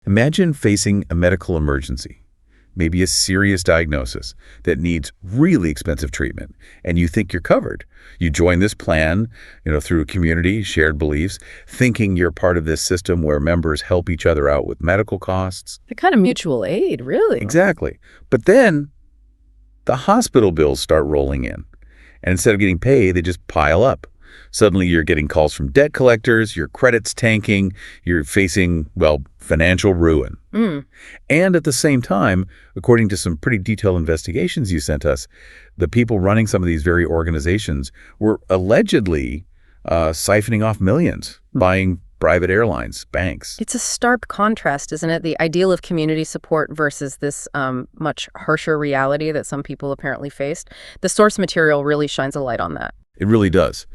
Imagine facing a medical emergency, maybe a serious diagnosis that needs really expensive treatment, and you think you're covered. You join this plan, through community, shared beliefs, thinking you're part of this system where members help each other out with medical costs. The kind of mutual aid, really. Exactly. But then the hospital bills start rolling in, and instead of getting paid, they just pile up. Suddenly you're getting calls from debt collectors, your credit's tanking, you're facing, financial ruin. And at the same time, according to some pretty detailed investigations you sent us, the people running some of these very organizations were allegedly siphoning off millions, buying private airlines, banks. It's a stark contrast, isn't it? The ideal of community support versus this much harsher reality that some people apparently faced. The source material really shines a light on that. It really does.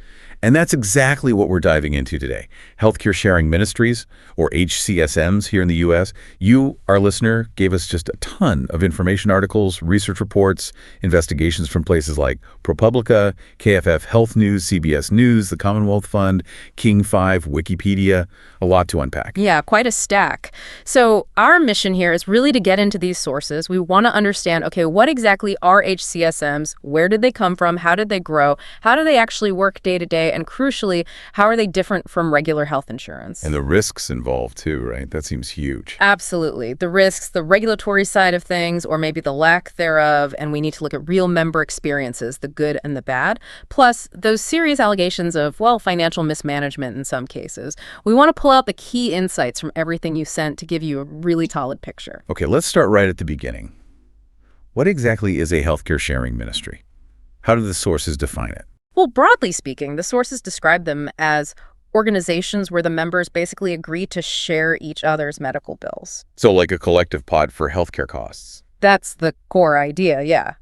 And that's exactly what we're diving into today. Healthcare Sharing Ministries, or HCSMs here in the U.S. You, our listener, gave us just a ton of information articles, research reports, investigations from places like ProPublica, KFF Health News, CBS News, the Commonwealth Fund, King 5, Wikipedia. A lot to unpack. Yeah, quite a stack. So our mission here is really to get into these sources. We want to understand, okay, what exactly are HCSMs? Where did they come from? How did they grow? How do they actually work day to day? And crucially, how are they different from regular health insurance? And the risks involved too, right? That seems huge. Absolutely. The risks, the regulatory side of things, or maybe the lack thereof, and we need to look at real member experiences, the good and the bad, plus those serious allegations of, financial mismanagement in some cases. We want to pull out the key insights from everything you sent to give you a really solid picture. Okay, let's start right at the beginning. What exactly is a healthcare sharing ministry? How do the sources define it? Well, broadly speaking, the sources describe them as organizations where the members basically agree to share each other's medical bills. So like a collective pot for healthcare costs. That's the core idea, yeah.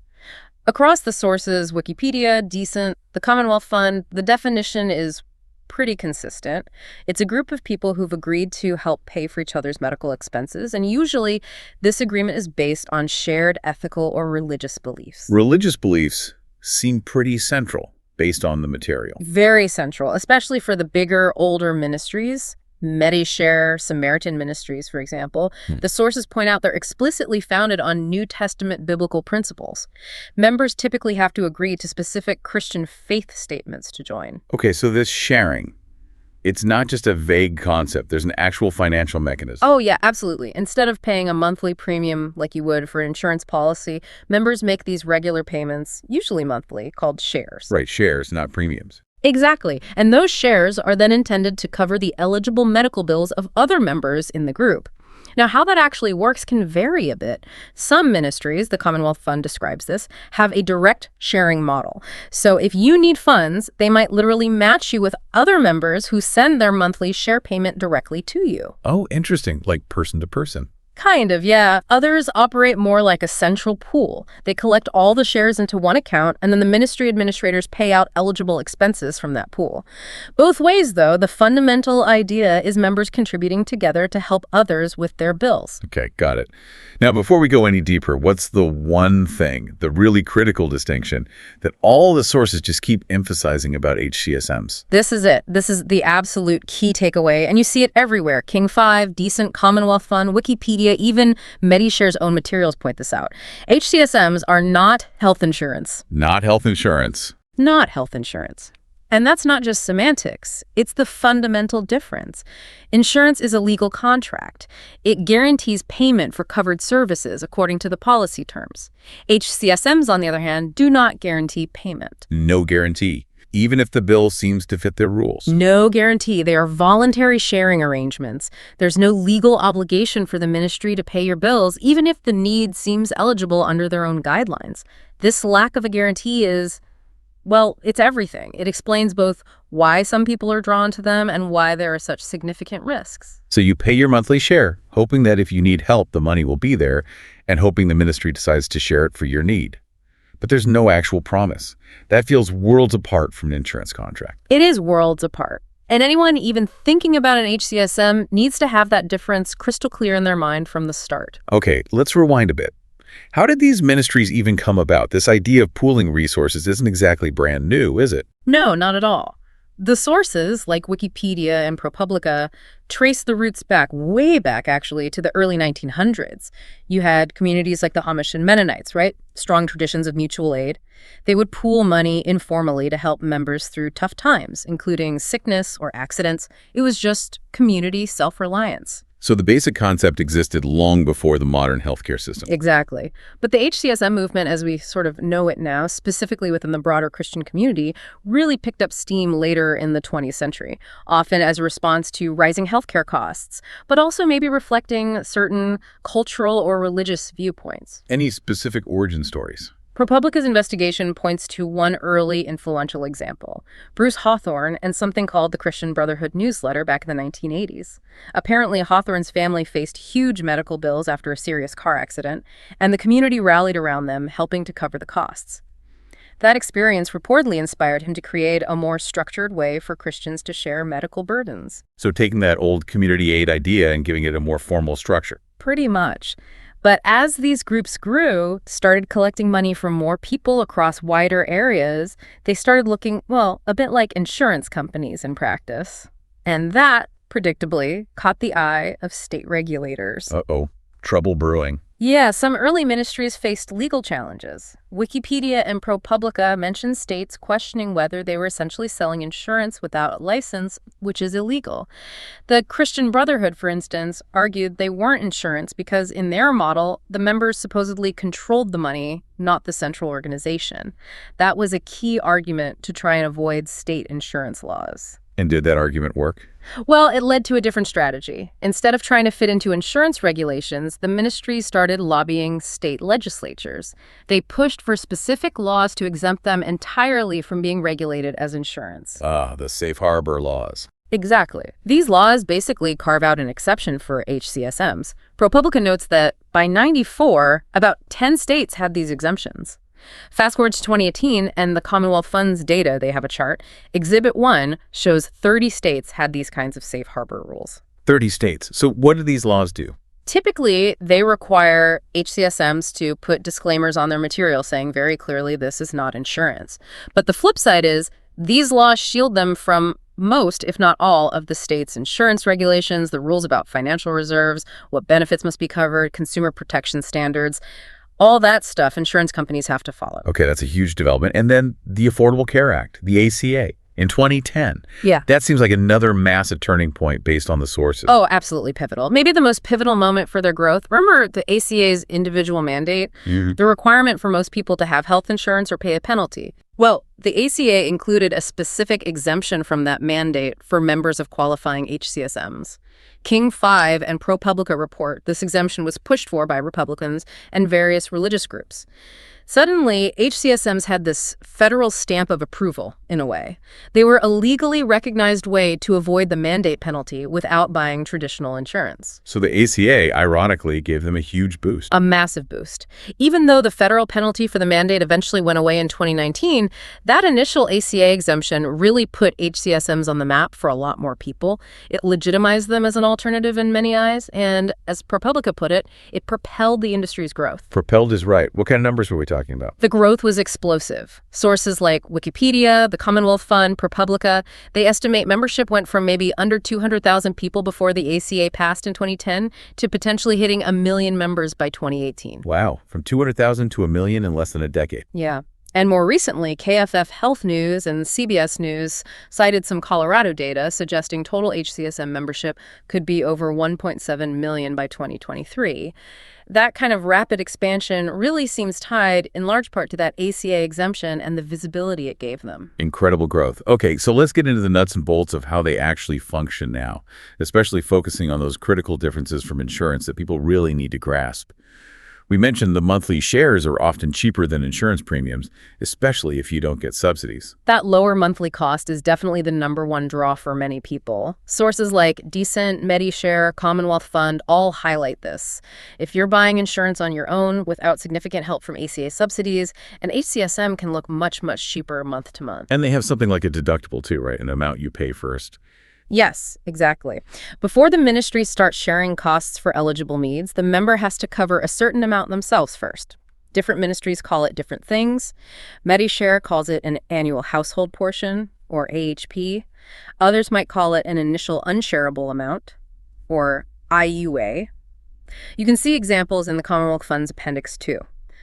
Across the sources, Wikipedia, Decent, the Commonwealth Fund, the definition is pretty consistent. It's a group of people who've agreed to help pay for each other's medical expenses, and usually this agreement is based on shared ethical or religious beliefs. Religious beliefs seem pretty central based on the material. Very central, especially for the bigger, older ministries. Medi-Share, Samaritan ministries, for example. The sources point out they're explicitly founded on New Testament biblical principles. Members typically have to agree to specific Christian faith statements to join. Okay, so this sharing, it's not just a vague concept. There's an actual financial mechanism. Oh, yeah, absolutely. Instead of paying a monthly premium like you would for an insurance policy, members make these regular payments, usually monthly, called shares. Right, shares, not premiums. Exactly. And those shares are then intended to cover the eligible medical bills of other members in the group. Now, how that actually works can vary a bit. Some ministries, the Commonwealth Fund describes this, have a direct sharing model. So if you need funds, they might literally match you with other members who send their monthly share payment directly to you. Oh, interesting. Like person to person. Kind of, yeah. Others operate more like a central pool. They collect all the shares into one account, and then the ministry administrators pay out eligible expenses from that pool. Both ways, though, the fundamental idea is members contributing together to help others with their bills. Okay, got it. Now, before we go any deeper, what's the one thing, the really critical distinction, that all the sources just keep emphasizing about HCSMs? This is it. This is the absolute key takeaway, and you see it everywhere. King 5, Decent, Commonwealth Fund, Wikipedia, even Medishare's own materials point this out. HCSMs are not health insurance. Not health insurance. Not health insurance. And that's not just semantics. It's the fundamental difference. Insurance is a legal contract. It guarantees payment for covered services according to the policy terms. HCSMs, on the other hand, do not guarantee payment. No guarantee, even if the bill seems to fit their rules. No guarantee. They are voluntary sharing arrangements. There's no legal obligation for the ministry to pay your bills, even if the need seems eligible under their own guidelines. This lack of a guarantee is, it's everything. It explains both why some people are drawn to them and why there are such significant risks. So you pay your monthly share, hoping that if you need help, the money will be there, and hoping the ministry decides to share it for your need. But there's no actual promise. That feels worlds apart from an insurance contract. It is worlds apart. And anyone even thinking about an HCSM needs to have that difference crystal clear in their mind from the start. Okay, let's rewind a bit. How did these ministries even come about? This idea of pooling resources isn't exactly brand new, is it? No, not at all. The sources, like Wikipedia and ProPublica, trace the roots back, way back actually, to the early 1900s. You had communities like the Amish and Mennonites, right? Strong traditions of mutual aid. They would pool money informally to help members through tough times, including sickness or accidents. It was just community self-reliance. So the basic concept existed long before the modern healthcare system. Exactly. But the HCSM movement, as we sort of know it now, specifically within the broader Christian community, really picked up steam later in the 20th century, often as a response to rising healthcare costs, but also maybe reflecting certain cultural or religious viewpoints. Any specific origin stories? ProPublica's investigation points to one early influential example, Bruce Hawthorne and something called the Christian Brotherhood newsletter back in the 1980s. Apparently, Hawthorne's family faced huge medical bills after a serious car accident, and the community rallied around them, helping to cover the costs. That experience reportedly inspired him to create a more structured way for Christians to share medical burdens. So taking that old community aid idea and giving it a more formal structure. Pretty much. But as these groups grew, started collecting money from more people across wider areas, they started looking, well, a bit like insurance companies in practice. And that, predictably, caught the eye of state regulators. Uh-oh, trouble brewing. Yeah, some early ministries faced legal challenges. Wikipedia and ProPublica mention states questioning whether they were essentially selling insurance without a license, which is illegal. The Christian Brotherhood, for instance, argued they weren't insurance because in their model, the members supposedly controlled the money, not the central organization. That was a key argument to try and avoid state insurance laws. And did that argument work? Well, it led to a different strategy. Instead of trying to fit into insurance regulations, the ministry started lobbying state legislatures. They pushed for specific laws to exempt them entirely from being regulated as insurance. The safe harbor laws. Exactly. These laws basically carve out an exception for HCSMs. ProPublica notes that by '94, about 10 states had these exemptions. Fast forward to 2018, and the Commonwealth Fund's data, they have a chart. Exhibit 1 shows 30 states had these kinds of safe harbor rules. 30 states. So what do these laws do? Typically, they require HCSMs to put disclaimers on their material saying very clearly this is not insurance. But the flip side is these laws shield them from most, if not all, of the state's insurance regulations, the rules about financial reserves, what benefits must be covered, consumer protection standards. All that stuff insurance companies have to follow. Okay, that's a huge development. And then the Affordable Care Act, the ACA, in 2010. Yeah. That seems like another massive turning point based on the sources. Oh, absolutely pivotal. Maybe the most pivotal moment for their growth. Remember the ACA's individual mandate? The requirement for most people to have health insurance or pay a penalty. Well, the ACA included a specific exemption from that mandate for members of qualifying HCSMs. King 5 and ProPublica report this exemption was pushed for by Republicans and various religious groups. Suddenly, HCSMs had this federal stamp of approval, in a way. They were a legally recognized way to avoid the mandate penalty without buying traditional insurance. So the ACA, ironically, gave them a huge boost. A massive boost. Even though the federal penalty for the mandate eventually went away in 2019, that initial ACA exemption really put HCSMs on the map for a lot more people. It legitimized them as an alternative in many eyes, and as ProPublica put it, it propelled the industry's growth. Propelled is right. What kind of numbers were we talking about? The growth was explosive. Sources like Wikipedia, the Commonwealth Fund, ProPublica, they estimate membership went from maybe under 200,000 people before the ACA passed in 2010 to potentially hitting 1 million members by 2018. Wow, from 200,000 to 1 million in less than a decade. Yeah. And more recently, KFF Health News and CBS News cited some Colorado data suggesting total HCSM membership could be over 1.7 million by 2023. That kind of rapid expansion really seems tied in large part to that ACA exemption and the visibility it gave them. Incredible growth. Okay, so let's get into the nuts and bolts of how they actually function now, especially focusing on those critical differences from insurance that people really need to grasp. We mentioned the monthly shares are often cheaper than insurance premiums, especially if you don't get subsidies. That lower monthly cost is definitely the #1 draw for many people. Sources like Decent, Medi-Share, Commonwealth Fund all highlight this. If you're buying insurance on your own without significant help from ACA subsidies, an HCSM can look much, much cheaper month to month. And they have something like a deductible too, right? An amount you pay first. Yes, exactly. Before the ministry starts sharing costs for eligible needs, the member has to cover a certain amount themselves first. Different ministries call it different things. Medishare calls it an annual household portion. or AHP. Others might call it an initial unshareable amount, or IUA. You can see examples in the Commonwealth Fund's Appendix 2.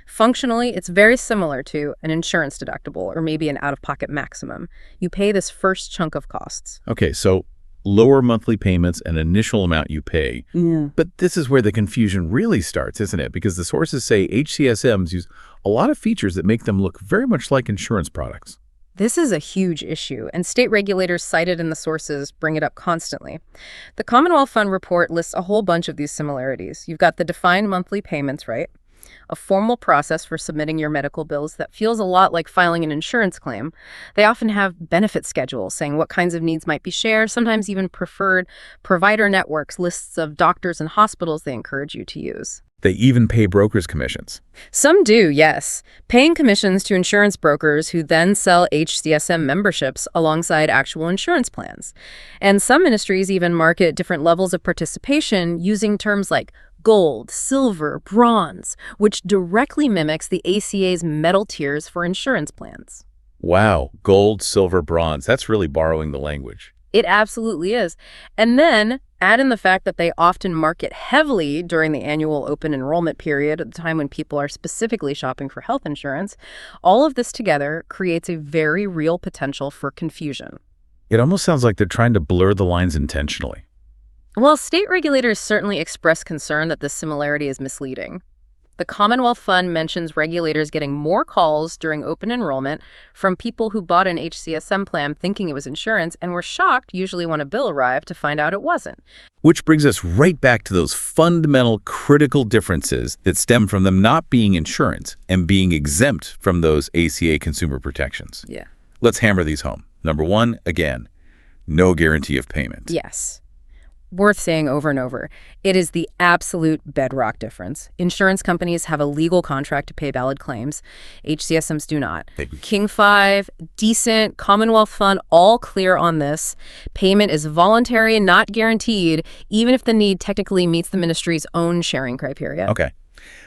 Functionally, it's very similar to an insurance deductible or maybe an out-of-pocket maximum. You pay this first chunk of costs. Okay, so lower monthly payments and initial amount you pay. Yeah. But this is where the confusion really starts, isn't it? Because the sources say HCSMs use a lot of features that make them look very much like insurance products. This is a huge issue, and state regulators cited in the sources bring it up constantly. The Commonwealth Fund report lists a whole bunch of these similarities. You've got the defined monthly payments, right? A formal process for submitting your medical bills that feels a lot like filing an insurance claim. They often have benefit schedules saying what kinds of needs might be shared, sometimes even preferred provider networks, lists of doctors and hospitals they encourage you to use. They even pay brokers commissions. Some do, yes, paying commissions to insurance brokers who then sell HCSM memberships alongside actual insurance plans. And some ministries even market different levels of participation using terms like gold, silver, bronze, which directly mimics the ACA's metal tiers for insurance plans. Wow, gold, silver, bronze. That's really borrowing the language. It absolutely is. And then add in the fact that they often market heavily during the annual open enrollment period, at the time when people are specifically shopping for health insurance. All of this together creates a very real potential for confusion. It almost sounds like they're trying to blur the lines intentionally. Well, state regulators certainly express concern that this similarity is misleading. The Commonwealth Fund mentions regulators getting more calls during open enrollment from people who bought an HCSM plan thinking it was insurance and were shocked, usually when a bill arrived, to find out it wasn't. Which brings us right back to those fundamental critical differences that stem from them not being insurance and being exempt from those ACA consumer protections. Yeah. Let's hammer these home. Number one, again, no guarantee of payment. Yes. Worth saying over and over, it is the absolute bedrock difference. Insurance companies have a legal contract to pay valid claims. HCSMs do not. King 5, Decent, Commonwealth Fund, all clear on this. Payment is voluntary and not guaranteed, even if the need technically meets the ministry's own sharing criteria. Okay.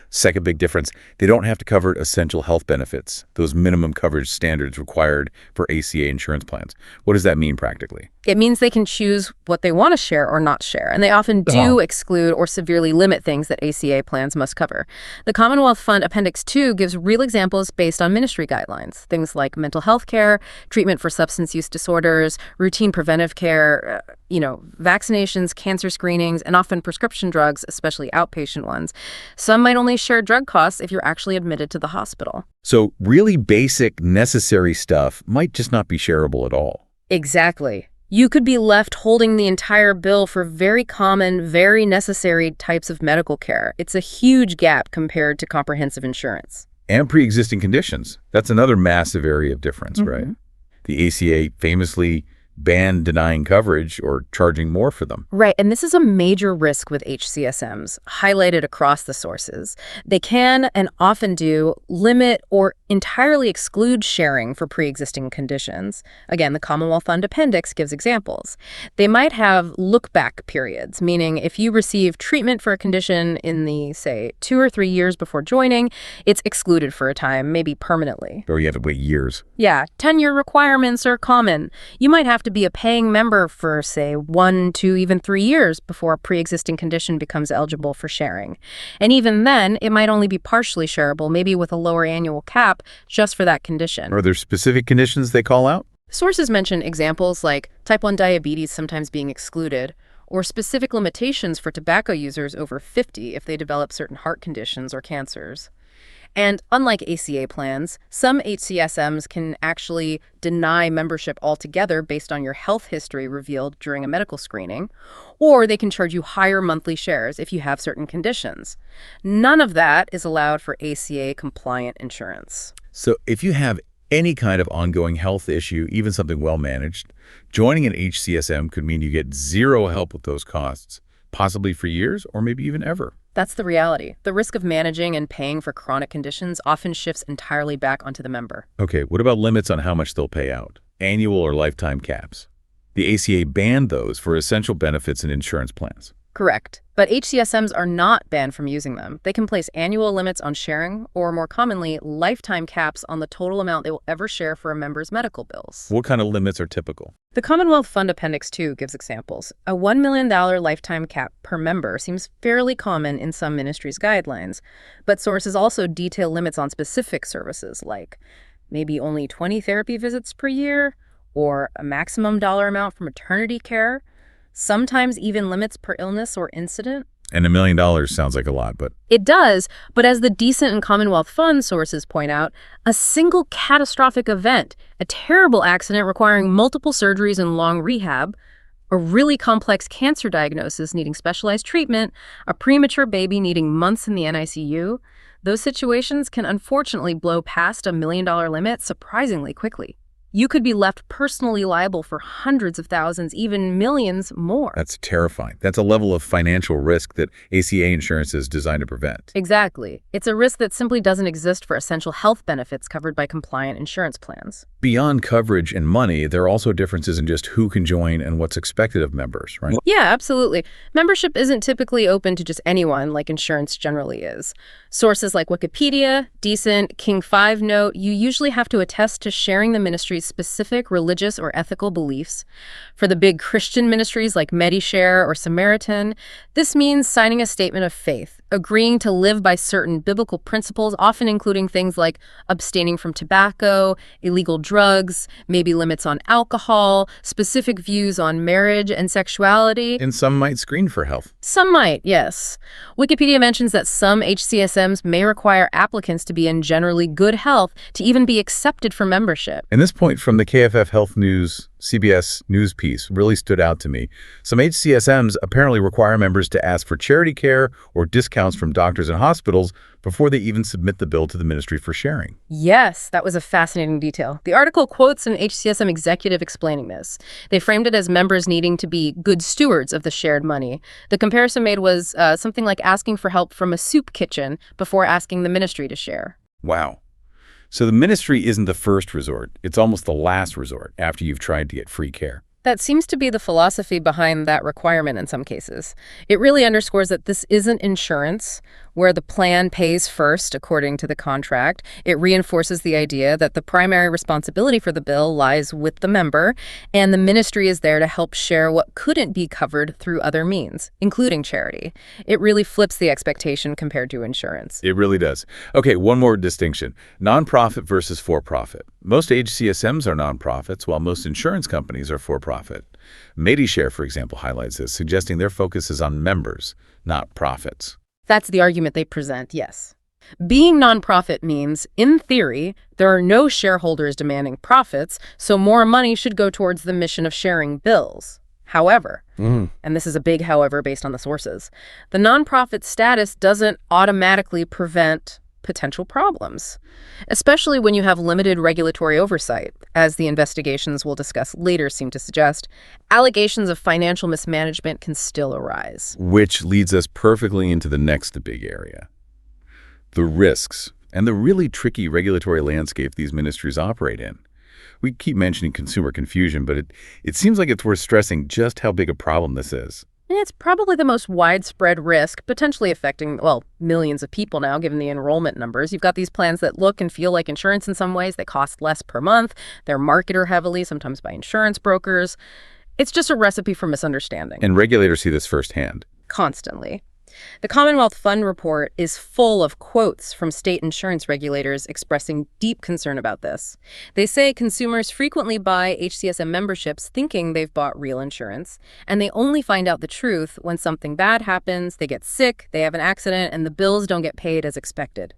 Second big difference, they don't have to cover essential health benefits, those minimum coverage standards required for ACA insurance plans. What does that mean practically? It means they can choose what they want to share or not share, and they often do exclude or severely limit things that ACA plans must cover. The Commonwealth Fund Appendix 2 gives real examples based on ministry guidelines, things like mental health care, treatment for substance use disorders, routine preventive care, vaccinations, cancer screenings, and often prescription drugs, especially outpatient ones. Some might only share drug costs if you're actually admitted to the hospital. So really basic, necessary stuff might just not be shareable at all. Exactly. You could be left holding the entire bill for very common, very necessary types of medical care. It's a huge gap compared to comprehensive insurance. And pre-existing conditions. That's another massive area of difference, right? The ACA famously banned denying coverage or charging more for them. Right, and this is a major risk with HCSMs, highlighted across the sources. They can, and often do, limit or entirely exclude sharing for pre-existing conditions. Again, the Commonwealth Fund Appendix gives examples. They might have look-back periods, meaning if you receive treatment for a condition in the, say, 2 or 3 years before joining, it's excluded for a time, maybe permanently. Or you have to wait years. Yeah, 10-year requirements are common. You might have to be a paying member for, say, 1, 2, even 3 years before a pre-existing condition becomes eligible for sharing. And even then, it might only be partially shareable, maybe with a lower annual cap just for that condition. Are there specific conditions they call out? Sources mention examples like type 1 diabetes sometimes being excluded, or specific limitations for tobacco users over 50 if they develop certain heart conditions or cancers. And unlike ACA plans, some HCSMs can actually deny membership altogether based on your health history revealed during a medical screening, or they can charge you higher monthly shares if you have certain conditions. None of that is allowed for ACA-compliant insurance. So if you have any kind of ongoing health issue, even something well-managed, joining an HCSM could mean you get zero help with those costs, possibly for years or maybe even ever. That's the reality. The risk of managing and paying for chronic conditions often shifts entirely back onto the member. Okay, what about limits on how much they'll pay out? Annual or lifetime caps? The ACA banned those for essential benefits and insurance plans. Correct. But HCSMs are not banned from using them. They can place annual limits on sharing, or more commonly, lifetime caps on the total amount they will ever share for a member's medical bills. What kind of limits are typical? The Commonwealth Fund Appendix 2 gives examples. A $1 million lifetime cap per member seems fairly common in some ministries' guidelines, but sources also detail limits on specific services, like maybe only 20 therapy visits per year, or a maximum dollar amount for maternity care, sometimes even limits per illness or incident. And $1 million sounds like a lot, but It does, but as the Decent and Commonwealth Fund sources point out, a single catastrophic event, a terrible accident requiring multiple surgeries and long rehab, a really complex cancer diagnosis needing specialized treatment, a premature baby needing months in the NICU, those situations can unfortunately blow past a $1 million limit surprisingly quickly. You could be left personally liable for hundreds of thousands, even millions more. that's terrifying. That's a level of financial risk that ACA insurance is designed to prevent. Exactly. It's a risk that simply doesn't exist for essential health benefits covered by compliant insurance plans. Beyond coverage and money, there are also differences in just who can join and what's expected of members, right? Yeah, absolutely. Membership isn't typically open to just anyone like insurance generally is. Sources like Wikipedia, Decent, King 5 note you usually have to attest to sharing the ministry's specific religious or ethical beliefs. For the big Christian ministries like Medi-Share or Samaritan, this means signing a statement of faith, agreeing to live by certain biblical principles, often including things like abstaining from tobacco, illegal drugs, maybe limits on alcohol, specific views on marriage and sexuality. And some might screen for health. Some might, yes. Wikipedia mentions that some HCSMs may require applicants to be in generally good health to even be accepted for membership. And this point from the KFF Health News CBS News piece really stood out to me. Some HCSMs apparently require members to ask for charity care or discounts from doctors and hospitals before they even submit the bill to the ministry for sharing. Yes, that was a fascinating detail. The article quotes an HCSM executive explaining this. They framed it as members needing to be good stewards of the shared money. The comparison made was something like asking for help from a soup kitchen before asking the ministry to share. Wow. So the ministry isn't the first resort. It's almost the last resort after you've tried to get free care. That seems to be the philosophy behind that requirement in some cases. It really underscores that this isn't insurance, where the plan pays first according to the contract. It reinforces the idea that the primary responsibility for the bill lies with the member, and the ministry is there to help share what couldn't be covered through other means, including charity. It really flips the expectation compared to insurance. It really does. Okay, one more distinction. Nonprofit versus for-profit. Most HCSMs are nonprofits, while most insurance companies are for-profit. Medishare, for example, highlights this, suggesting their focus is on members, not profits. That's the argument they present, yes. Being nonprofit means, in theory, there are no shareholders demanding profits, so more money should go towards the mission of sharing bills. However, and this is a big however based on the sources, the nonprofit status doesn't automatically prevent potential problems, especially when you have limited regulatory oversight. As the investigations we'll discuss later seem to suggest, allegations of financial mismanagement can still arise. Which leads us perfectly into the next big area. The risks and the really tricky regulatory landscape these ministries operate in. We keep mentioning consumer confusion, but it seems like it's worth stressing just how big a problem this is. And it's probably the most widespread risk, potentially affecting, well, millions of people now, given the enrollment numbers. You've got these plans that look and feel like insurance in some ways. They cost less per month. They're marketed heavily, sometimes by insurance brokers. It's just a recipe for misunderstanding. And regulators see this firsthand. Constantly. The Commonwealth Fund report is full of quotes from state insurance regulators expressing deep concern about this. They say consumers frequently buy HCSM memberships thinking they've bought real insurance, and they only find out the truth when something bad happens, they get sick, they have an accident, and the bills don't get paid as expected.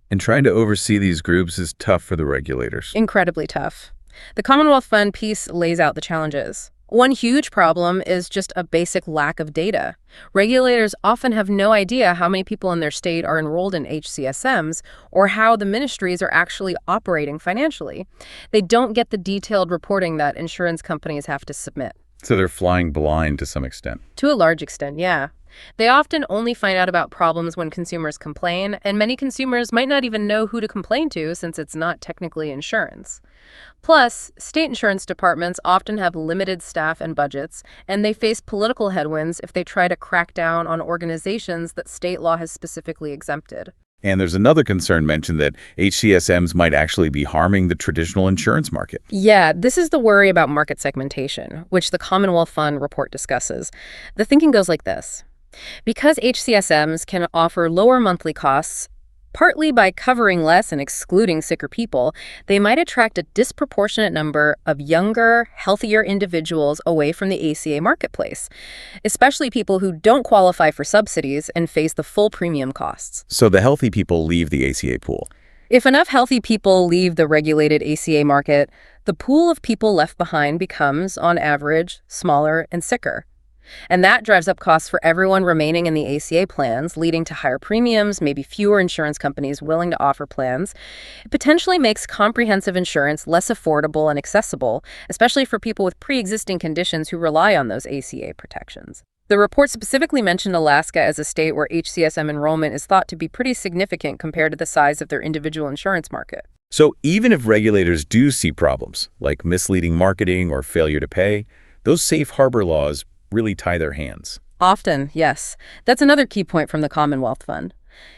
And trying to oversee these groups is tough for the regulators. Incredibly tough. The Commonwealth Fund piece lays out the challenges. One huge problem is just a basic lack of data. Regulators often have no idea how many people in their state are enrolled in HCSMs or how the ministries are actually operating financially. They don't get the detailed reporting that insurance companies have to submit. So they're flying blind to some extent. To a large extent, yeah. They often only find out about problems when consumers complain, and many consumers might not even know who to complain to since it's not technically insurance. Plus, state insurance departments often have limited staff and budgets, and they face political headwinds if they try to crack down on organizations that state law has specifically exempted. And there's another concern mentioned that HCSMs might actually be harming the traditional insurance market. Yeah, this is the worry about market segmentation, which the Commonwealth Fund report discusses. The thinking goes like this. Because HCSMs can offer lower monthly costs, partly by covering less and excluding sicker people, they might attract a disproportionate number of younger, healthier individuals away from the ACA marketplace, especially people who don't qualify for subsidies and face the full premium costs. So the healthy people leave the ACA pool. If enough healthy people leave the regulated ACA market, the pool of people left behind becomes, on average, smaller and sicker. And that drives up costs for everyone remaining in the ACA plans, leading to higher premiums, maybe fewer insurance companies willing to offer plans. It potentially makes comprehensive insurance less affordable and accessible, especially for people with pre-existing conditions who rely on those ACA protections. The report specifically mentioned Alaska as a state where HCSM enrollment is thought to be pretty significant compared to the size of their individual insurance market. So even if regulators do see problems, like misleading marketing or failure to pay, those safe harbor laws really tie their hands. Often, yes. That's another key point from the Commonwealth Fund.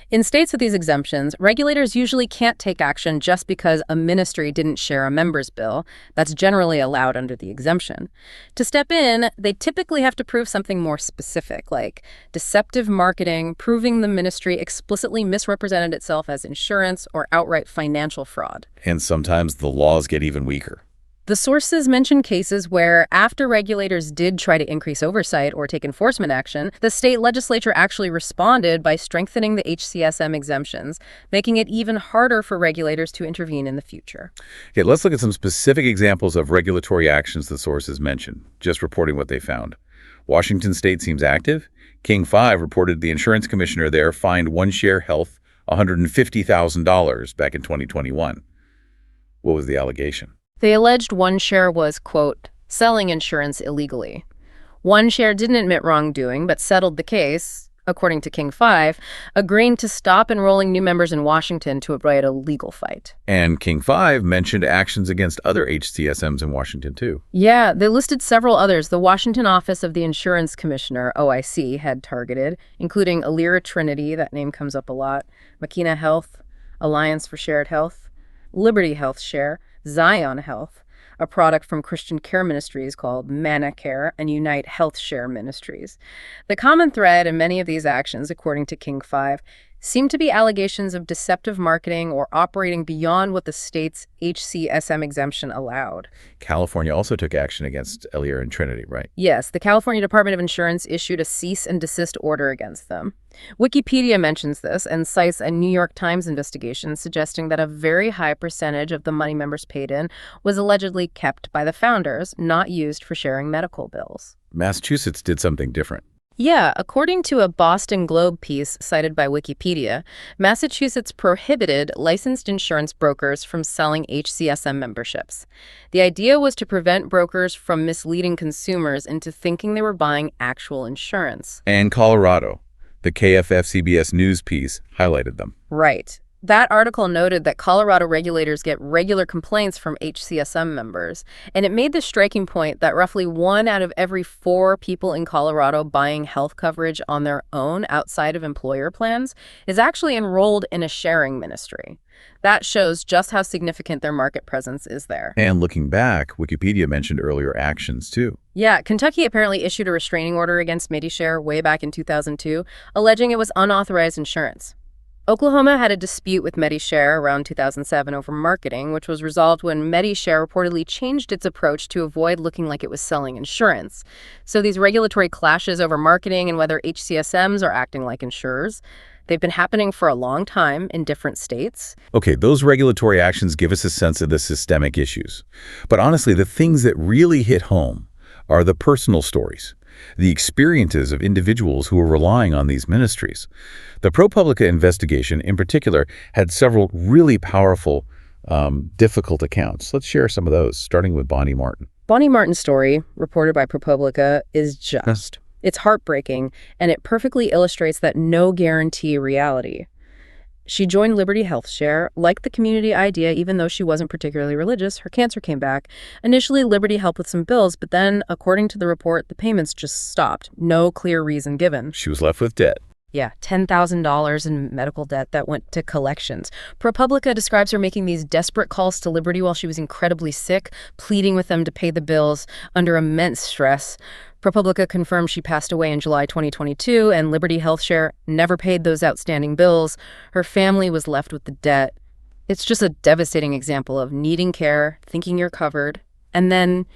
In states with these exemptions, regulators usually can't take action just because a ministry didn't share a member's bill. That's generally allowed under the exemption. To step in, they typically have to prove something more specific, like deceptive marketing, proving the ministry explicitly misrepresented itself as insurance, or outright financial fraud. And sometimes the laws get even weaker. The sources mention cases where, after regulators did try to increase oversight or take enforcement action, the state legislature actually responded by strengthening the HCSM exemptions, making it even harder for regulators to intervene in the future. Okay, let's look at some specific examples of regulatory actions the sources mentioned, just reporting what they found. Washington State seems active. King 5 reported the insurance commissioner there fined OneShare Health $150,000 back in 2021. What was the allegation? They alleged OneShare was, quote, selling insurance illegally. OneShare didn't admit wrongdoing, but settled the case, according to King 5, agreeing to stop enrolling new members in Washington to avoid a legal fight. And King 5 mentioned actions against other HCSMs in Washington, too. Yeah, they listed several others the Washington Office of the Insurance Commissioner, OIC, had targeted, including Alira Trinity, that name comes up a lot, Makina Health, Alliance for Shared Health, Liberty Health Share, Zion Health, a product from Christian Care Ministries called Medishare, and Unite Health Share Ministries. The common thread in many of these actions, according to King 5, seem to be allegations of deceptive marketing or operating beyond what the state's HCSM exemption allowed. California also took action against Alira and Trinity, right? Yes, the California Department of Insurance issued a cease and desist order against them. Wikipedia mentions this and cites a New York Times investigation suggesting that a very high percentage of the money members paid in was allegedly kept by the founders, not used for sharing medical bills. Massachusetts did something different. Yeah, according to a Boston Globe piece cited by Wikipedia, Massachusetts prohibited licensed insurance brokers from selling HCSM memberships. The idea was to prevent brokers from misleading consumers into thinking they were buying actual insurance. And Colorado, the KFF-CBS News piece highlighted them. Right. That article noted that Colorado regulators get regular complaints from HCSM members, and it made the striking point that roughly 1 out of every 4 people in Colorado buying health coverage on their own outside of employer plans is actually enrolled in a sharing ministry. That shows just how significant their market presence is there. And looking back, Wikipedia mentioned earlier actions, too. Yeah, Kentucky apparently issued a restraining order against Medi-Share way back in 2002, alleging it was unauthorized insurance. Oklahoma had a dispute with Medishare around 2007 over marketing, which was resolved when Medishare reportedly changed its approach to avoid looking like it was selling insurance. So these regulatory clashes over marketing and whether HCSMs are acting like insurers, they've been happening for a long time in different states. Okay, those regulatory actions give us a sense of the systemic issues. But honestly, the things that really hit home are the personal stories, the experiences of individuals who are relying on these ministries. The ProPublica investigation, in particular, had several really powerful, difficult accounts. Let's share some of those, starting with Bonnie Martin. Bonnie Martin's story, reported by ProPublica, is just. It's heartbreaking, and it perfectly illustrates that no guarantee reality. She joined Liberty HealthShare, liked the community idea even though she wasn't particularly religious. Her cancer came back. Initially, Liberty helped with some bills, but then, according to the report, the payments just stopped. No clear reason given. She was left with debt. Yeah, $10,000 in medical debt that went to collections. ProPublica describes her making these desperate calls to Liberty while she was incredibly sick, pleading with them to pay the bills under immense stress. ProPublica confirmed she passed away in July 2022, and Liberty HealthShare never paid those outstanding bills. Her family was left with the debt. It's just a devastating example of needing care, thinking you're covered, and then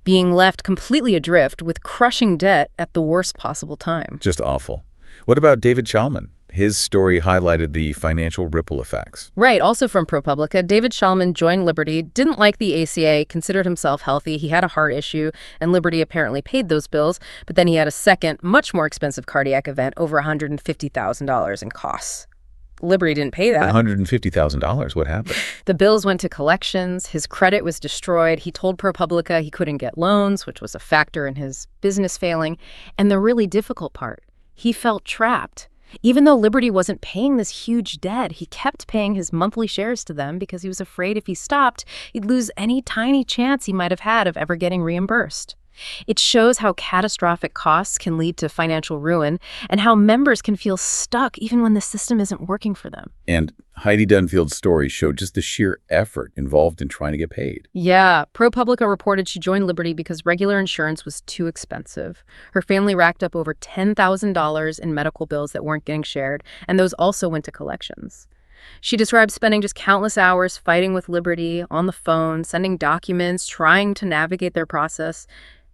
being left completely adrift with crushing debt at the worst possible time. Just awful. What about David Chalman? His story highlighted the financial ripple effects. Right, also from ProPublica, David Chalman joined Liberty, didn't like the ACA, considered himself healthy, he had a heart issue, and Liberty apparently paid those bills, but then he had a second, much more expensive cardiac event, over $150,000 in costs. Liberty didn't pay that. $150,000, what happened? The bills went to collections, his credit was destroyed, he told ProPublica he couldn't get loans, which was a factor in his business failing, and the really difficult part, he felt trapped. Even though Liberty wasn't paying this huge debt, he kept paying his monthly shares to them because he was afraid if he stopped, he'd lose any tiny chance he might have had of ever getting reimbursed. It shows how catastrophic costs can lead to financial ruin and how members can feel stuck even when the system isn't working for them. And Heidi Dunfield's story showed just the sheer effort involved in trying to get paid. Yeah, ProPublica reported she joined Liberty because regular insurance was too expensive. Her family racked up over $10,000 in medical bills that weren't getting shared, and those also went to collections. She described spending just countless hours fighting with Liberty, on the phone, sending documents, trying to navigate their process.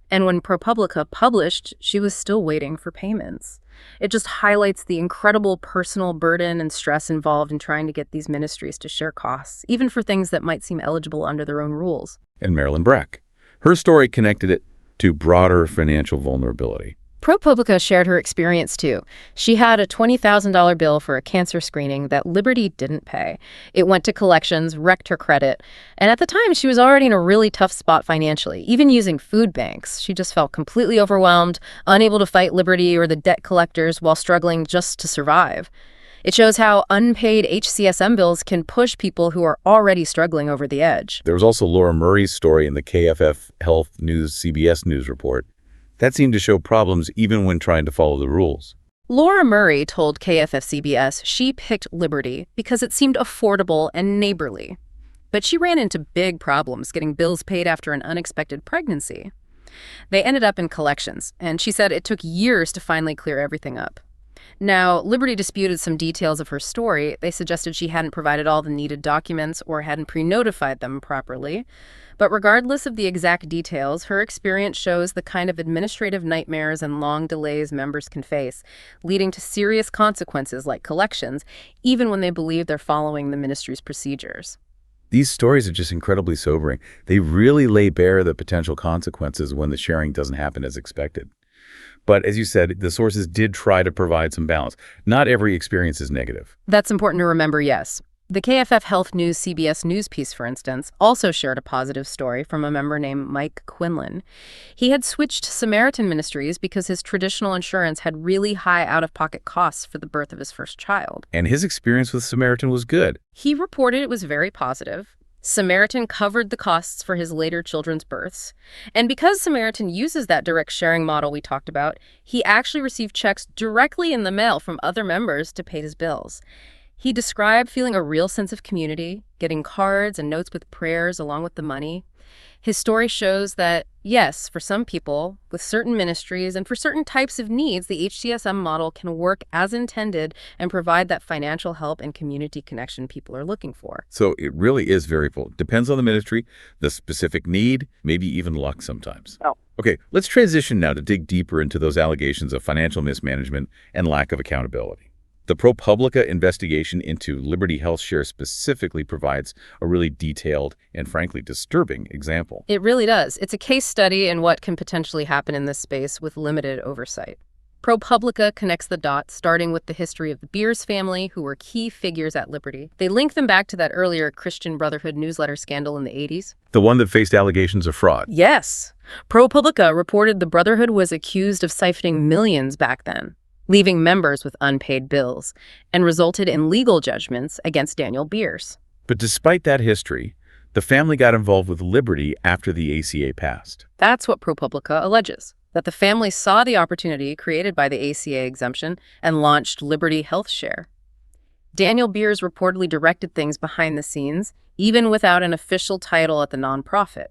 And when ProPublica published, she was still waiting for payments. It just highlights the incredible personal burden and stress involved in trying to get these ministries to share costs, even for things that might seem eligible under their own rules. And Marilyn Breck. Her story connected it to broader financial vulnerability. ProPublica shared her experience, too. She had a $20,000 bill for a cancer screening that Liberty didn't pay. It went to collections, wrecked her credit. And at the time, she was already in a really tough spot financially, even using food banks. She just felt completely overwhelmed, unable to fight Liberty or the debt collectors while struggling just to survive. It shows how unpaid HCSM bills can push people who are already struggling over the edge. There was also Laura Murray's story in the KFF Health News CBS News report. That seemed to show problems even when trying to follow the rules. Laura Murray told KFF-CBS she picked Liberty because it seemed affordable and neighborly. But she ran into big problems getting bills paid after an unexpected pregnancy. They ended up in collections, and she said it took years to finally clear everything up. Now, Liberty disputed some details of her story. They suggested she hadn't provided all the needed documents or hadn't pre-notified them properly. But regardless of the exact details, her experience shows the kind of administrative nightmares and long delays members can face, leading to serious consequences like collections, even when they believe they're following the ministry's procedures. These stories are just incredibly sobering. They really lay bare the potential consequences when the sharing doesn't happen as expected. But as you said, the sources did try to provide some balance. Not every experience is negative. That's important to remember, yes. The KFF Health News CBS News piece, for instance, also shared a positive story from a member named Mike Quinlan. He had switched to Samaritan Ministries because his traditional insurance had really high out-of-pocket costs for the birth of his first child. And his experience with Samaritan was good. He reported it was very positive. Samaritan covered the costs for his later children's births. And because Samaritan uses that direct sharing model we talked about, he actually received checks directly in the mail from other members to pay his bills. He described feeling a real sense of community, getting cards and notes with prayers along with the money. His story shows that, yes, for some people, with certain ministries and for certain types of needs, the HCSM model can work as intended and provide that financial help and community connection people are looking for. So it really is variable. Depends on the ministry, the specific need, maybe even luck sometimes. Oh. Okay, let's transition now to dig deeper into those allegations of financial mismanagement and lack of accountability. The ProPublica investigation into Liberty HealthShare specifically provides a really detailed and frankly disturbing example. It really does. It's a case study in what can potentially happen in this space with limited oversight. ProPublica connects the dots, starting with the history of the Beers family, who were key figures at Liberty. They link them back to that earlier Christian Brotherhood newsletter scandal in the 80s. The one that faced allegations of fraud. Yes. ProPublica reported the Brotherhood was accused of siphoning millions back then, leaving members with unpaid bills, and resulted in legal judgments against Daniel Beers. But despite that history, the family got involved with Liberty after the ACA passed. That's what ProPublica alleges, that the family saw the opportunity created by the ACA exemption and launched Liberty Health Share. Daniel Beers reportedly directed things behind the scenes, even without an official title at the nonprofit.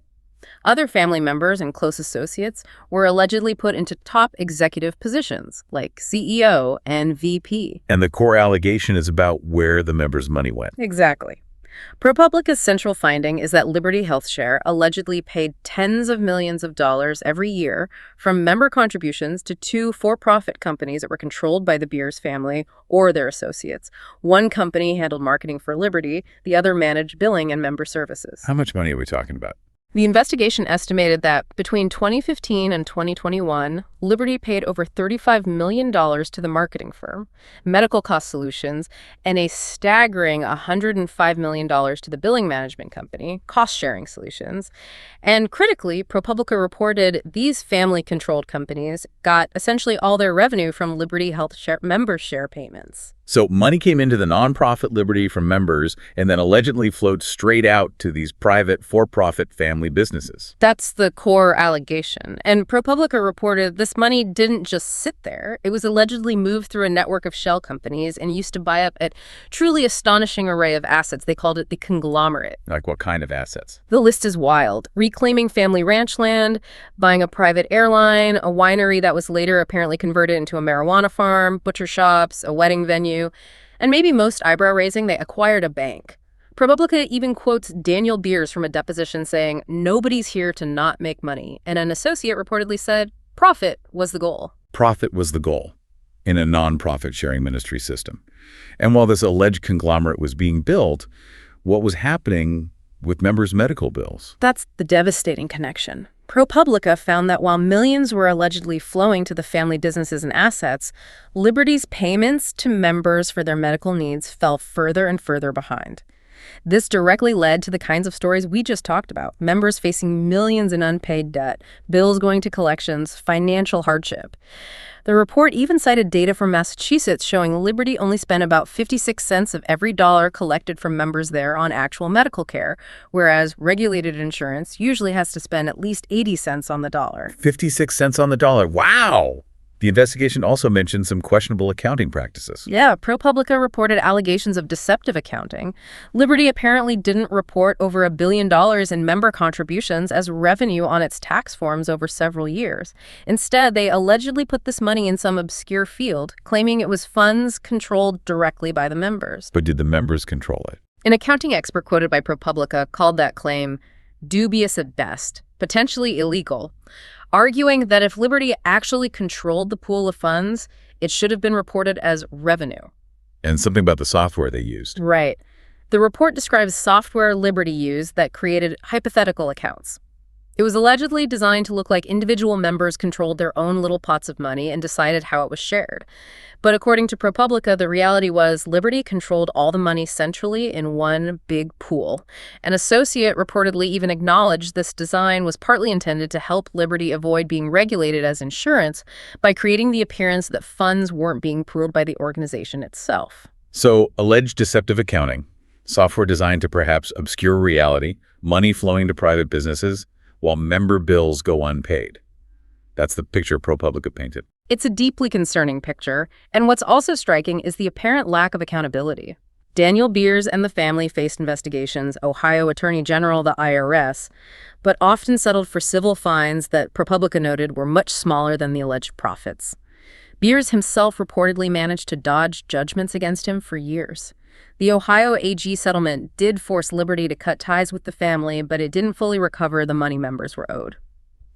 Other family members and close associates were allegedly put into top executive positions, like CEO and VP. And the core allegation is about where the members' money went. Exactly. ProPublica's central finding is that Liberty Health Share allegedly paid tens of millions of dollars every year from member contributions to two for-profit companies that were controlled by the Beers family or their associates. One company handled marketing for Liberty, the other managed billing and member services. How much money are we talking about? The investigation estimated that between 2015 and 2021, Liberty paid over $35 million to the marketing firm, Medical Cost Solutions, and a staggering $105 million to the billing management company, Cost Sharing Solutions. And critically, ProPublica reported these family-controlled companies got essentially all their revenue from Liberty Health Share member share payments. So money came into the nonprofit Liberty from members and then allegedly flowed straight out to these private for-profit family businesses. That's the core allegation. And ProPublica reported this money didn't just sit there. It was allegedly moved through a network of shell companies and used to buy up a truly astonishing array of assets. They called it the conglomerate. Like what kind of assets? The list is wild. Reclaiming family ranch land, buying a private airline, a winery that was later apparently converted into a marijuana farm, butcher shops, a wedding venue, and maybe most eyebrow-raising, they acquired a bank. ProPublica even quotes Daniel Beers from a deposition saying, "Nobody's here to not make money," and an associate reportedly said, "Profit was the goal." Profit was the goal in a non-profit sharing ministry system. And while this alleged conglomerate was being built, what was happening with members' medical bills? That's the devastating connection. ProPublica found that while millions were allegedly flowing to the family businesses and assets, Liberty's payments to members for their medical needs fell further and further behind. This directly led to the kinds of stories we just talked about: members facing millions in unpaid debt, bills going to collections, financial hardship. The report even cited data from Massachusetts showing Liberty only spent about 56 cents of every dollar collected from members there on actual medical care, whereas regulated insurance usually has to spend at least 80 cents on the dollar. 56 cents on the dollar. Wow! The investigation also mentioned some questionable accounting practices. Yeah, ProPublica reported allegations of deceptive accounting. Liberty apparently didn't report over $1 billion in member contributions as revenue on its tax forms over several years. Instead, they allegedly put this money in some obscure field, claiming it was funds controlled directly by the members. But did the members control it? An accounting expert quoted by ProPublica called that claim dubious at best, potentially illegal, arguing that if Liberty actually controlled the pool of funds, it should have been reported as revenue. And something about the software they used. Right. The report describes software Liberty used that created hypothetical accounts. It was allegedly designed to look like individual members controlled their own little pots of money and decided how it was shared. But according to ProPublica, the reality was Liberty controlled all the money centrally in one big pool. An associate reportedly even acknowledged this design was partly intended to help Liberty avoid being regulated as insurance by creating the appearance that funds weren't being pooled by the organization itself. So, alleged deceptive accounting, software designed to perhaps obscure reality, money flowing to private businesses, while member bills go unpaid. That's the picture ProPublica painted. It's a deeply concerning picture, and what's also striking is the apparent lack of accountability. Daniel Beers and the family faced investigations, Ohio Attorney General, the IRS, but often settled for civil fines that ProPublica noted were much smaller than the alleged profits. Beers himself reportedly managed to dodge judgments against him for years. The Ohio AG settlement did force Liberty to cut ties with the family, but it didn't fully recover the money members were owed.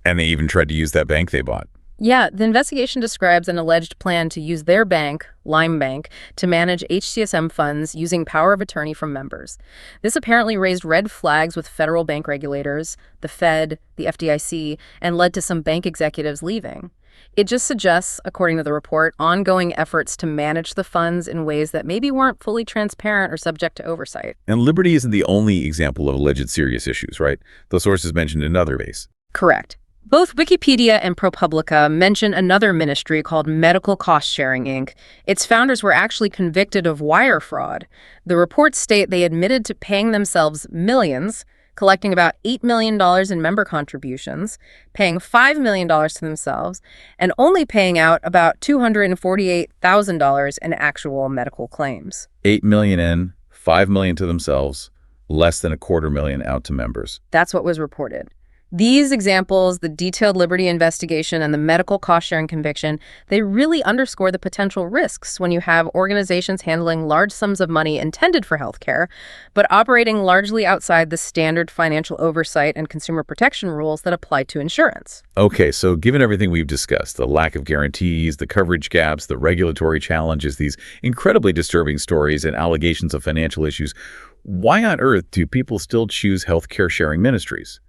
And they even tried to use that bank they bought. Yeah, the investigation describes an alleged plan to use their bank, Lime Bank, to manage HCSM funds using power of attorney from members. This apparently raised red flags with federal bank regulators, the Fed, the FDIC, and led to some bank executives leaving. It just suggests, according to the report, ongoing efforts to manage the funds in ways that maybe weren't fully transparent or subject to oversight. And liberty isn't the only example of alleged serious issues, right? The source is mentioned in another base. Correct. Both Wikipedia and ProPublica mention another ministry called Medical Cost Sharing, Inc. Its founders were actually convicted of wire fraud. The reports state they admitted to paying themselves millions, collecting about $8 million in member contributions, paying $5 million to themselves, and only paying out about $248,000 in actual medical claims. $8 million in, $5 million to themselves, less than $250,000 out to members. That's what was reported. These examples, the detailed Liberty investigation and the medical cost-sharing conviction, they really underscore the potential risks when you have organizations handling large sums of money intended for healthcare, but operating largely outside the standard financial oversight and consumer protection rules that apply to insurance. Okay, so given everything we've discussed, the lack of guarantees, the coverage gaps, the regulatory challenges, these incredibly disturbing stories and allegations of financial issues, why on earth do people still choose healthcare sharing ministries?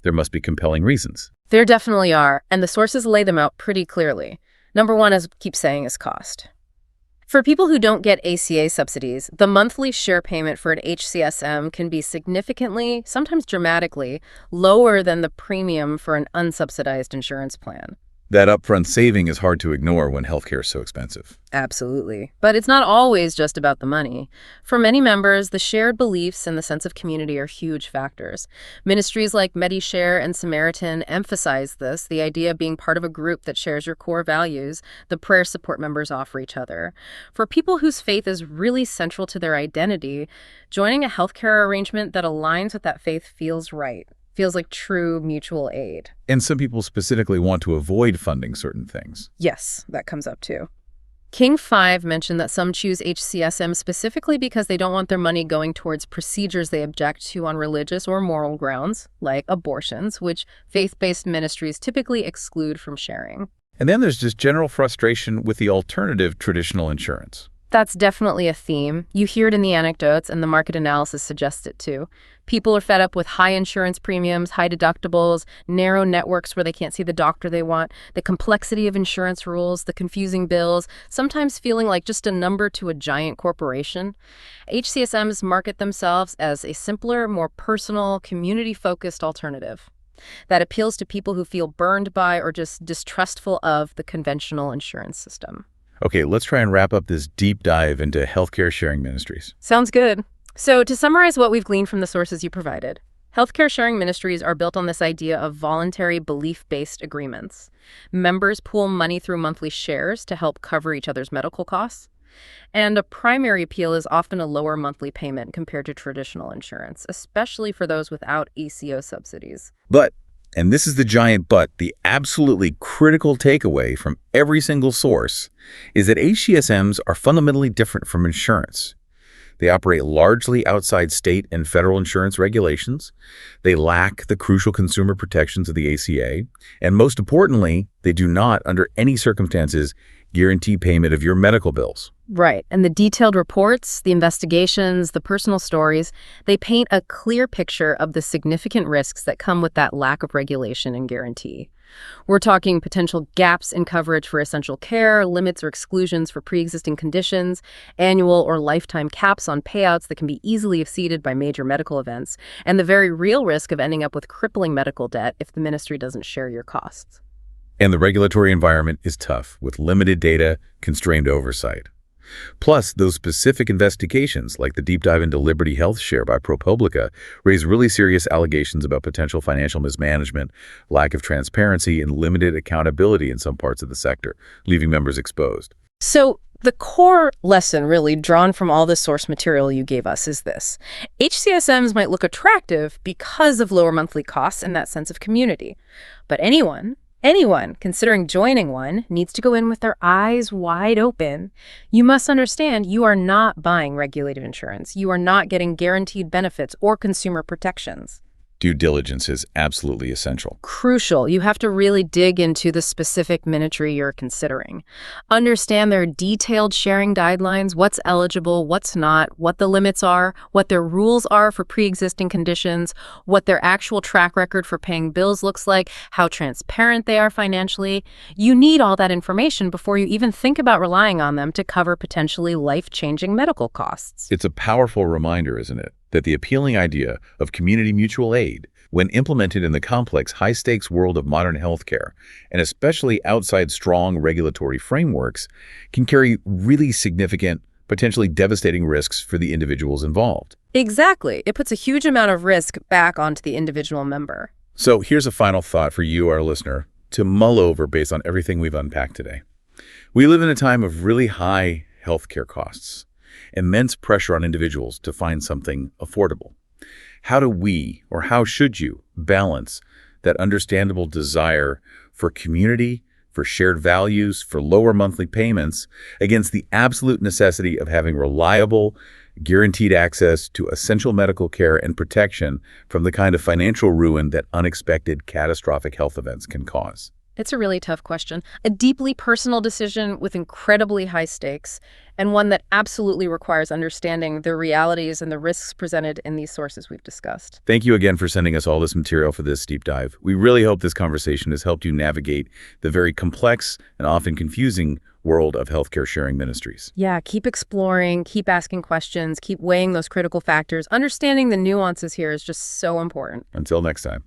There must be compelling reasons. There definitely are, and the sources lay them out pretty clearly. Number one, as we keep saying, is cost. For people who don't get ACA subsidies, the monthly share payment for an HCSM can be significantly, sometimes dramatically, lower than the premium for an unsubsidized insurance plan. That upfront saving is hard to ignore when healthcare is so expensive. Absolutely. But it's not always just about the money. For many members, the shared beliefs and the sense of community are huge factors. Ministries like Medi-Share and Samaritan emphasize this, the idea of being part of a group that shares your core values, the prayer support members offer each other. For people whose faith is really central to their identity, joining a healthcare arrangement that aligns with that faith feels right. Feels like true mutual aid. And some people specifically want to avoid funding certain things. Yes, that comes up too. King 5 mentioned that some choose HCSM specifically because they don't want their money going towards procedures they object to on religious or moral grounds, like abortions, which faith-based ministries typically exclude from sharing. And then there's just general frustration with the alternative traditional insurance. That's definitely a theme. You hear it in the anecdotes, and the market analysis suggests it too. People are fed up with high insurance premiums, high deductibles, narrow networks where they can't see the doctor they want, the complexity of insurance rules, the confusing bills, sometimes feeling like just a number to a giant corporation. HCSMs market themselves as a simpler, more personal, community-focused alternative that appeals to people who feel burned by or just distrustful of the conventional insurance system. Okay, let's try and wrap up this deep dive into healthcare sharing ministries. Sounds good. So to summarize what we've gleaned from the sources you provided, healthcare sharing ministries are built on this idea of voluntary belief-based agreements. Members pool money through monthly shares to help cover each other's medical costs. And a primary appeal is often a lower monthly payment compared to traditional insurance, especially for those without ACO subsidies. But, and this is the giant but, the absolutely critical takeaway from every single source is that HCSMs are fundamentally different from insurance. They operate largely outside state and federal insurance regulations. They lack the crucial consumer protections of the ACA. And most importantly, they do not, under any circumstances, guarantee payment of your medical bills. Right. And the detailed reports, the investigations, the personal stories, they paint a clear picture of the significant risks that come with that lack of regulation and guarantee. We're talking potential gaps in coverage for essential care, limits or exclusions for pre-existing conditions, annual or lifetime caps on payouts that can be easily exceeded by major medical events, and the very real risk of ending up with crippling medical debt if the ministry doesn't share your costs. And the regulatory environment is tough, with limited data, constrained oversight. Plus, those specific investigations, like the deep dive into Liberty Health Share by ProPublica, raise really serious allegations about potential financial mismanagement, lack of transparency, and limited accountability in some parts of the sector, leaving members exposed. So the core lesson really drawn from all this source material you gave us is this. HCSMs might look attractive because of lower monthly costs and that sense of community. But anyone considering joining one needs to go in with their eyes wide open. You must understand you are not buying regulated insurance. You are not getting guaranteed benefits or consumer protections. Due diligence is absolutely essential. Crucial. You have to really dig into the specific ministry you're considering. Understand their detailed sharing guidelines, what's eligible, what's not, what the limits are, what their rules are for pre-existing conditions, what their actual track record for paying bills looks like, how transparent they are financially. You need all that information before you even think about relying on them to cover potentially life-changing medical costs. It's a powerful reminder, isn't it, that the appealing idea of community mutual aid, when implemented in the complex, high-stakes world of modern healthcare, and especially outside strong regulatory frameworks, can carry really significant, potentially devastating risks for the individuals involved. Exactly. It puts a huge amount of risk back onto the individual member. So here's a final thought for you, our listener, to mull over based on everything we've unpacked today. We live in a time of really high healthcare costs, immense pressure on individuals to find something affordable. How do we, or how should you, balance that understandable desire for community, for shared values, for lower monthly payments, against the absolute necessity of having reliable, guaranteed access to essential medical care and protection from the kind of financial ruin that unexpected catastrophic health events can cause? It's a really tough question, a deeply personal decision with incredibly high stakes, and one that absolutely requires understanding the realities and the risks presented in these sources we've discussed. Thank you again for sending us all this material for this deep dive. We really hope this conversation has helped you navigate the very complex and often confusing world of healthcare sharing ministries. Yeah, keep exploring, keep asking questions, keep weighing those critical factors. Understanding the nuances here is just so important. Until next time.